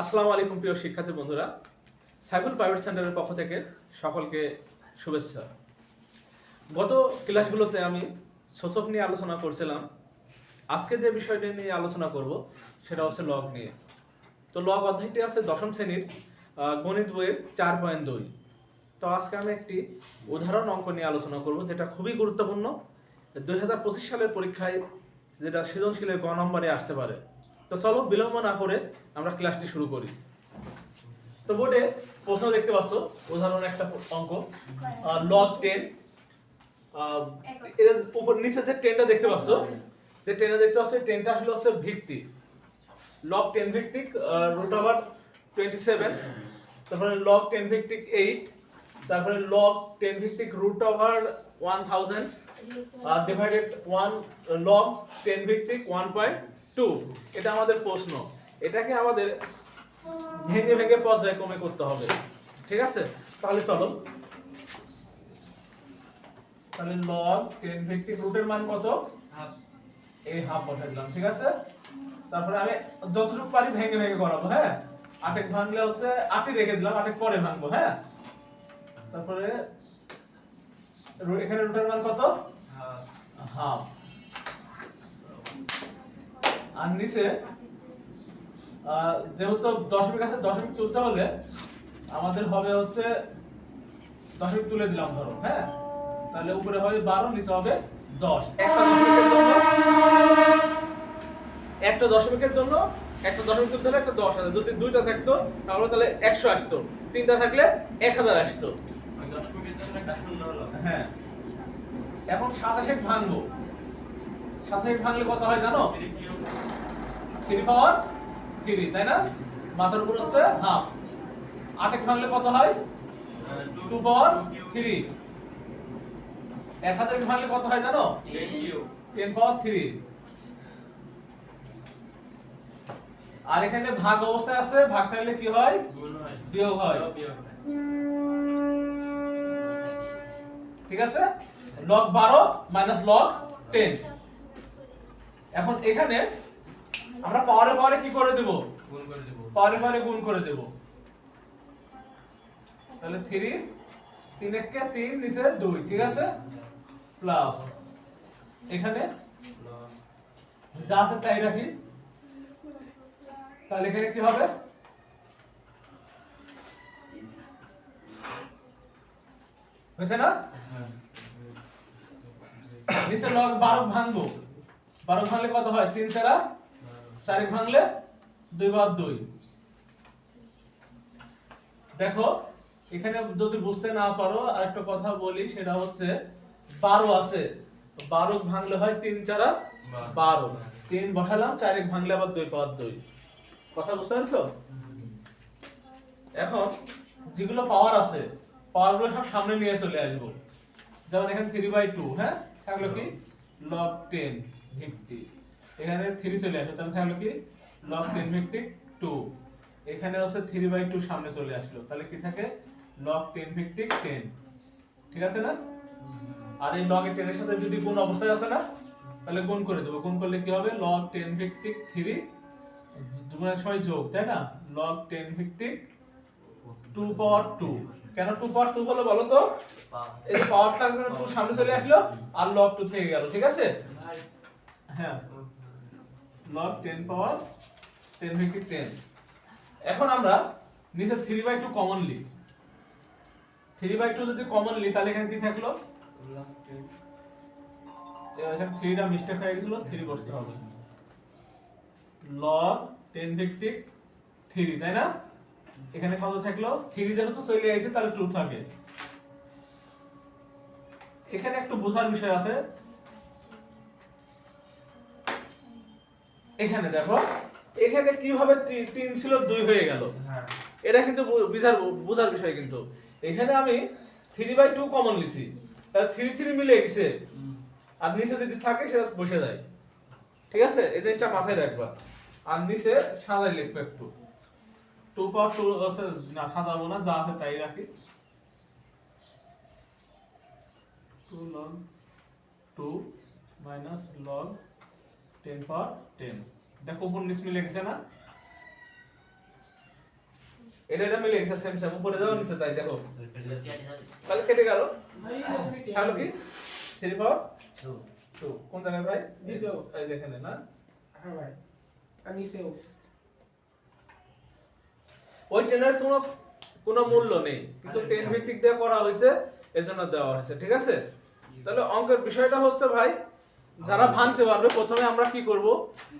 আসসালামু আলাইকুম প্রিয় শিক্ষার্থী বন্ধুরা, সাইফুল প্রাইভেট সেন্টারের পক্ষ থেকে সকলকে শুভেচ্ছা। গত ক্লাসগুলোতে আমি সূচক নিয়ে আলোচনা করছিলাম। আজকে যে বিষয়টি নিয়ে আলোচনা করব সেটা হচ্ছে লগ নিয়ে। তো লগ অধ্যায়টি আছে দশম শ্রেণীর গণিত বইয়ের 4.2। তো আজকে আমি একটি উদাহরণ অঙ্ক নিয়ে আলোচনা করব, যেটা খুবই গুরুত্বপূর্ণ। 2025 সালের পরীক্ষায় যেটা সৃজনশীলের গ নম্বরে আসতে পারে। তো চলো বিলম্ব না করে আমরা ক্লাসটি শুরু করি। তো বোর্ডে প্রশ্ন দেখতে পাচ্ছ, উদাহরণ একটা অঙ্ক লগ 10। এর উপর নিচে যে 10টা দেখতে পাচ্ছ, যে 10টা দেখতে পাচ্ছ, 10টা হচ্ছে ভিত্তিক। লগ 10 ভিত্তিক √27, তারপরে লগ 10 ভিত্তিক 8, তারপরে লগ 10 ভিত্তিক √1000 ডিভাইডেড 1, লগ 10 ভিত্তিক 1.2। এটা আমাদের প্রশ্ন। এটাকে আমাদের ভেঙে ভেঙে পর্যায়ক্রমে করতে হবে, ঠিক আছে? তাহলে চলো, তাহলে লগ 10 ভিত্তিক রুটের মান কত? এই হাফ বসাই দিলাম, ঠিক আছে? তারপরে আমি যতটুকু পারি ভেঙে ভেঙে করাবো, হ্যাঁ? আটেক ভাঙলে হচ্ছে 8ই রেখে দিলাম, আটেক পরে ভাঙবো, হ্যাঁ? তারপরে এখানে রুটের মান কত? হাফ। আর নিচে যেহেতু দশমিক আছে, দশমিক তুলতে হলে আমাদের হবে হচ্ছে দশমিক তুলে দিলাম ধরো, হ্যাঁ? তাহলে উপরে হবে 12, নিচে হবে 10। একটা দশমিকের জন্য একটা দশমিক তুলতে হলে একটা 10 আছে। যদি দুইটা থাকতো তাহলে 100 আসতো, তিনটা থাকলে 1000 আসতো। ওই দশমিকের জন্য একটা শূন্য হলো, হ্যাঁ। এখন 27 ভাঙবো। 27 ভাঙলে কত হয় জানো? 3 পাওয়ার 3, তাই না? মাথার উপর হচ্ছে হাফ। 8 ভাঙলে কত হয়? 2 পাওয়ার 3। 1000 ভাঙলে কত হয় জানো? 10 পাওয়ার 3। আর এখানে ভাগ অবস্থায় আছে, ভাগ থাকলে কি হয়? গুণ হয়, বিয়োগ হয়। ঠিক আছে? log 12 minus log 10। এখন এখানে আমরা পাওয়ারে পাওয়ারে কি করে দেব? গুণ করে দেব। পাওয়ারে পাওয়ারে গুণ করে দেব। তাহলে 3 3 একে 3, নিচে 2, ঠিক আছে? প্লাস এখানে যা আছে তাই রাখি। তাহলে এখানে কি হবে? হয়েছে না? নিচে log 12 ভাঙবো। 12 ভাঙলে কত হয়? 3 4 4 ভাঙলে 2 বাদ 2। দেখো এখানে যদি বুঝতে না পারো আরেকটা কথা বলি, সেটা হচ্ছে 12 আছে, 12 ভাঙলে হয় 3 4 12। 3 বসালাম, 4 ভাঙলে আবার 2 বাদ 2। কথা বুঝতে পারছো? এখন যেগুলো পাওয়ার আছে, পাওয়ারগুলো সব সামনে নিয়ে চলে আসবো। যেমন এখানে 3/2, হ্যাঁ? থাকলো কি? log 10 ভিত্তিক। এখানে 3 চলে আসলো, তাহলে থাকলো কি? log 10 ভিত্তিক 2। এখানে হচ্ছে 3/2 সামনে চলে আসলো, তাহলে কি থাকে? log 10 ভিত্তিক 10। ঠিক আছে না? আর এই log 10 এর সাথে যদি গুণ অবস্থায় আছে না, তাহলে গুণ করে দেব। গুণ করলে কি হবে? log 10 ভিত্তিক 3 গুণের সময় যোগ, তাই না? log 10 ভিত্তিক 2 পাওয়ার 2। কেন 2 পাওয়ার 2 বলো বলো তো? এই যে পাওয়ারটা 2 সামনে চলে আসলো আর log 2 থেকে গেল, ঠিক আছে? হ্যাঁ, log 10 পাওয়ার 10 ভিত্তিক 10। এখন আমরা নিচে 3/2 কমন নিই। 3/2 যদি কমন নিই তাহলে এখানে কি থাকলো? এখানে 3 টা মিস্টেক হয়ে গেছিল, 3 বসতে হবে। log 10 ভিত্তিক 3, তাই না? এখানে কত থাকলো? 3 যেহেতু চলে আসে তাহলে 2 থাকে। এখানে একটু বোঝার বিষয় আছে। এখানে দেখো, এখানে কিভাবে 3 ছিল 2 হয়ে গেল, হ্যাঁ? এটা কিন্তু বোঝার বিষয়। কিন্তু এখানে আমি 3/2 কমন নিছি, তাহলে 3 3 মিলে গেছে, আর নিচে যদি থাকে সেটা বসে যায়। ঠিক আছে? এই জিনিসটা মাথায় রাখবা। আর নিচে সাজাই লিখবে একটু। 2 পাওয়ার 2 আছে না, সাজাবো না, যা আছে তাই রাখি। 2 log 2 minus log 10 পাওয়ার 10। দেখো উপর নিচ মিলে গেছে না? এটা মিলে গেছে সেম সেম উপরে যাও নিচে তাই দেখো তাহলে কেটে গেল তাহলে কি 3 পাওয়ার 2 কোন জায়গায় ভাই দ্বিতীয় এই দেখেন না হ্যাঁ ভাই আর নিচেও ওই 10 এর কোনো মূল্য নেই কিন্তু 10 ভিত্তিক দিয়ে করা হয়েছে এজন্য দেওয়া হয়েছে ঠিক আছে তাহলে অঙ্কের বিষয়টা হচ্ছে ভাই যারা ভাঙতে পারবে প্রথমে আমরা কি করব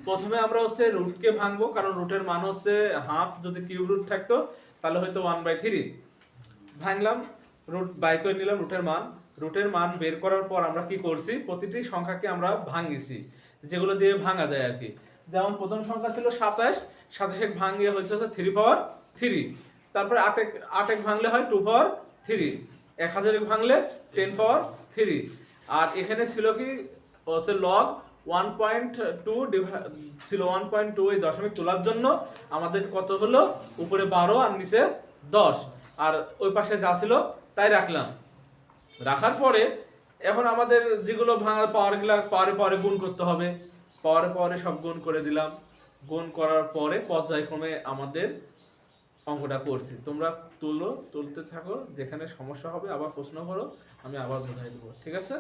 প্রথমে আমরা হচ্ছে রুটকে ভাঙবো কারণ রুটের মান হচ্ছে হাফ যদি কিউব রুট থাকতো তাহলে হয়তো 1/3 ভাঙলাম রুট বাই করে নিলাম রুটের মান বের করার পর আমরা কি করছি প্রতিটি সংখ্যাকে আমরা ভাঙিয়েছি যেগুলো দিয়ে ভাঙা যায় আর কি যেমন প্রথম সংখ্যা ছিল 27 27 ভাঙিয়ে হয়েছে 3 পাওয়ার 3 তারপরে 8 এক ভাঙলে হয় 2 পাওয়ার 3 1000 ভাঙলে 10 পাওয়ার 3 আর এখানে ছিল কি হচ্ছে লগ 1.2 ছিল 1.2 এই দশমিক তোলার জন্য আমাদের কত হলো উপরে 12 আর নিচে 10 আর ওই পাশে যা ছিল তাই রাখার পরে এখন আমাদের যেগুলো ভাঙা পাওয়ারে গুণ করতে হবে পাওয়ারে সব গুণ করে দিলাম গুণ করার পরে পর্যায়ক্রমে আমাদের অঙ্কটা করছি তোমরা তুলতে থাকো যেখানে সমস্যা হবে আবার প্রশ্ন করো আমি আবার বোঝাই দেবো ঠিক আছে